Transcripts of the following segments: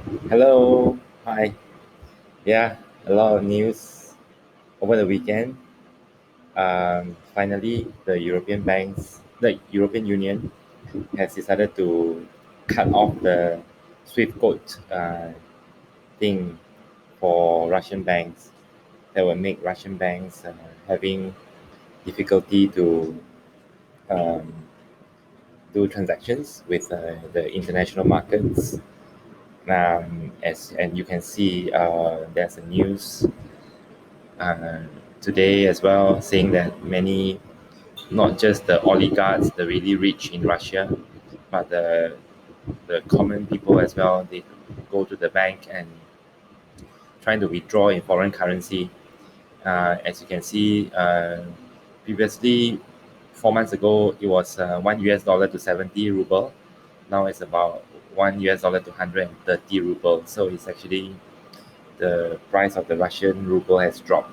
Hello, hi. Yeah, a lot of news over the weekend. Finally, the European Union, has decided to cut off the SWIFT code thing for Russian banks that will make Russian banks having difficulty to um, do transactions with the international markets. As and you can see, there's a news uh, today as well, saying that many, not just the oligarchs, the really rich in Russia, but the common people as well, they go to the bank and trying to withdraw in foreign currency. As you can see, previously, 4 months ago, it was $1 to 70 ruble. Now it's about $1 to 130 ruble. So it's actually the price of the Russian ruble has dropped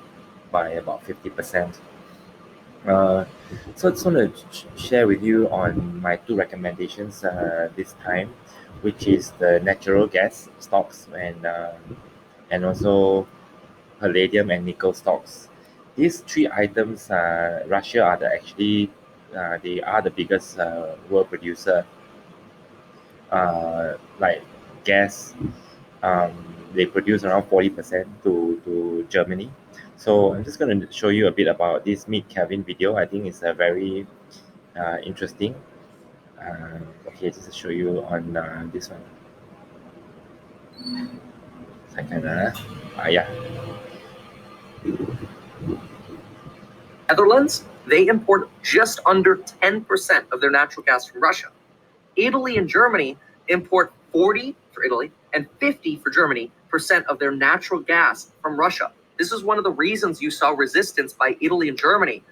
by about 50%. Uh, so I just want to share with you on my two recommendations this time, which is the natural gas stocks and also palladium and nickel stocks. These three items, Russia are they are the biggest world producer, like gas. Um, they produce around 40% to Germany. So I'm just going to show you a bit about this Meet Kevin video. I think it's a very interesting. Okay, just to show you on this one. Second, yeah. Netherlands, they import just under 10% of their natural gas from Russia. Italy and Germany import 40 for Italy and 50 for Germany percent of their natural gas from Russia. This is one of the reasons you saw resistance by Italy and Germany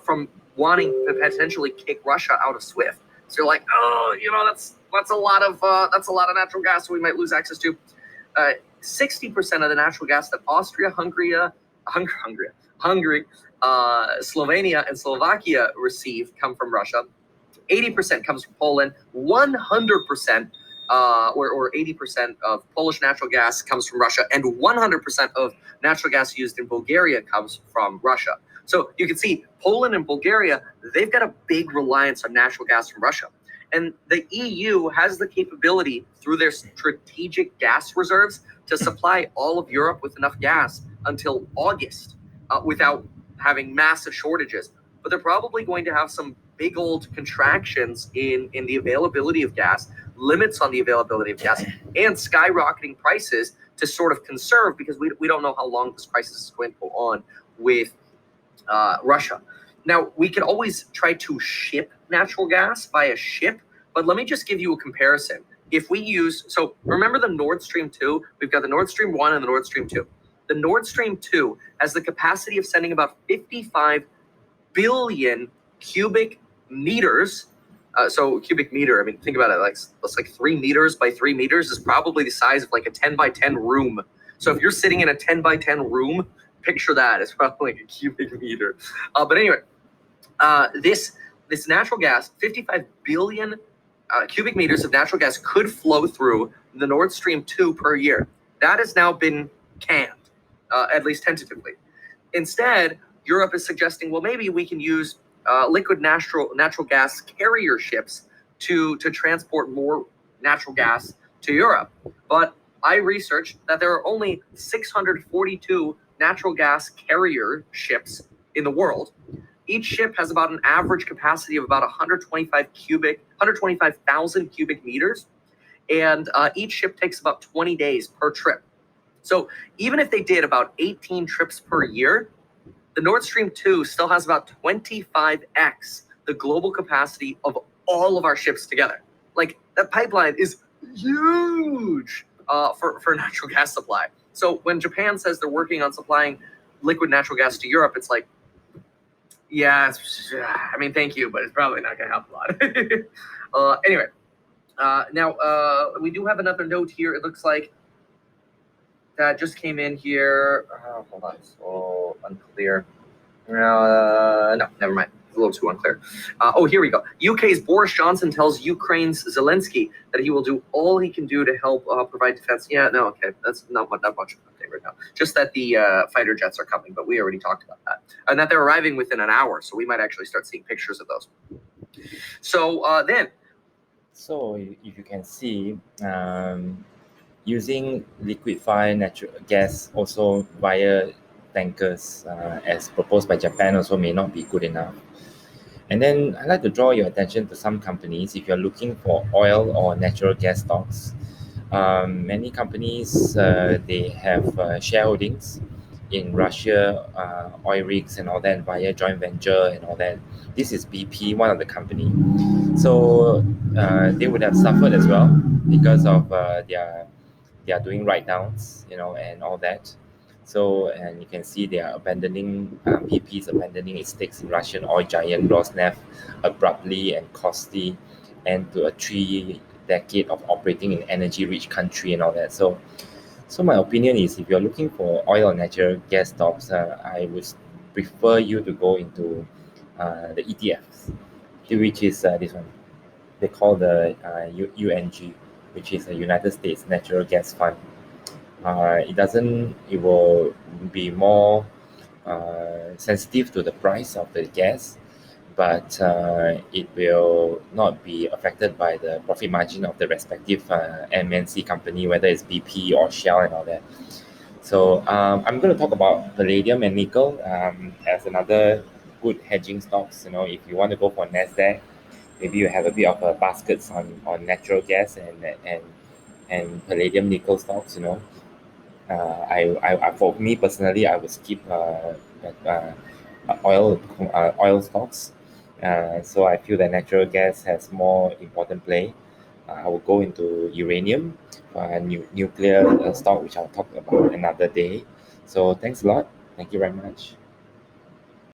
from wanting to potentially kick Russia out of SWIFT. So you're like, oh, that's a lot of natural gas, so we might lose access to. 60% of the natural gas that Austria, Hungary, Slovenia, and Slovakia receive come from Russia. 80% comes from Poland. 100% or 80% of Polish natural gas comes from Russia, and 100% of natural gas used in Bulgaria comes from Russia. So you can see Poland and Bulgaria, they've got a big reliance on natural gas from Russia. And the EU has the capability through their strategic gas reserves to supply all of Europe with enough gas until August without having massive shortages. But they're probably going to have some big old contractions in the availability of gas, limits on the availability of gas, and skyrocketing prices to sort of conserve, because we don't know how long this crisis is going to go on with Russia. Now, we can always try to ship natural gas via ship, but let me just give you a comparison. If we use, so remember the Nord Stream 2? We've got the Nord Stream 1 and the Nord Stream 2. The Nord Stream 2 has the capacity of sending about 55 billion cubic meters. So cubic meter, I mean, think about it, that's like 3 meters by 3 meters is probably the size of like a 10 by 10 room. So if you're sitting in a 10 by 10 room, picture that. It's probably like a cubic meter. But anyway, this natural gas, 55 billion cubic meters of natural gas could flow through the Nord Stream 2 per year. That has now been canned, at least tentatively. Instead, Europe is suggesting, well, maybe we can use liquid natural gas carrier ships to transport more natural gas to Europe. But I researched that there are only 642 natural gas carrier ships in the world. Each ship has about an average capacity of about 125,000 cubic meters, and each ship takes about 20 days per trip. So even if they did about 18 trips per year, the Nord Stream 2 still has about 25x the global capacity of all of our ships together. Like, that pipeline is huge for natural gas supply. So when Japan says they're working on supplying liquid natural gas to Europe, it's like, yeah, I mean, thank you, but it's probably not going to help a lot. Anyway, now we do have another note here. It looks like that just came in here. Hold on, so unclear. No, never mind. a little too unclear. Oh, here we go. UK's Boris Johnson tells Ukraine's Zelensky that he will do all he can do to help provide defense. Yeah, no, okay, that's not much of an update right now. Just that the fighter jets are coming, but we already talked about that, and that they're arriving within an hour. So we might actually start seeing pictures of those. So then. So if you can see, using liquefied natural gas also via tankers, as proposed by Japan, also may not be good enough. And then I'd like to draw your attention to some companies. If you're looking for oil or natural gas stocks, many companies, they have shareholdings in Russia, oil rigs and all that via joint venture and all that. This is BP, one of the company. So they would have suffered as well because of they are doing write downs, and all that. So, and you can see they are abandoning, BP is abandoning its stakes in Russian oil giant Rosneft abruptly and costly, and to a 3 decade of operating in energy-rich country and all that. So my opinion is, if you're looking for oil or natural gas stocks, I would prefer you to go into the ETFs, which is this one. They call the UNG, which is a United States Natural Gas Fund. It will be more sensitive to the price of the gas, but it will not be affected by the profit margin of the respective MNC company, whether it's BP or Shell and all that. So I'm going to talk about palladium and nickel as another good hedging stocks. If you want to go for Nasdaq, maybe you have a bit of a baskets on natural gas and palladium nickel stocks. For me personally, I would skip uh, oil stocks. So I feel that natural gas has more important play. I will go into uranium, nuclear stock, which I'll talk about another day. So thanks a lot. Thank you very much.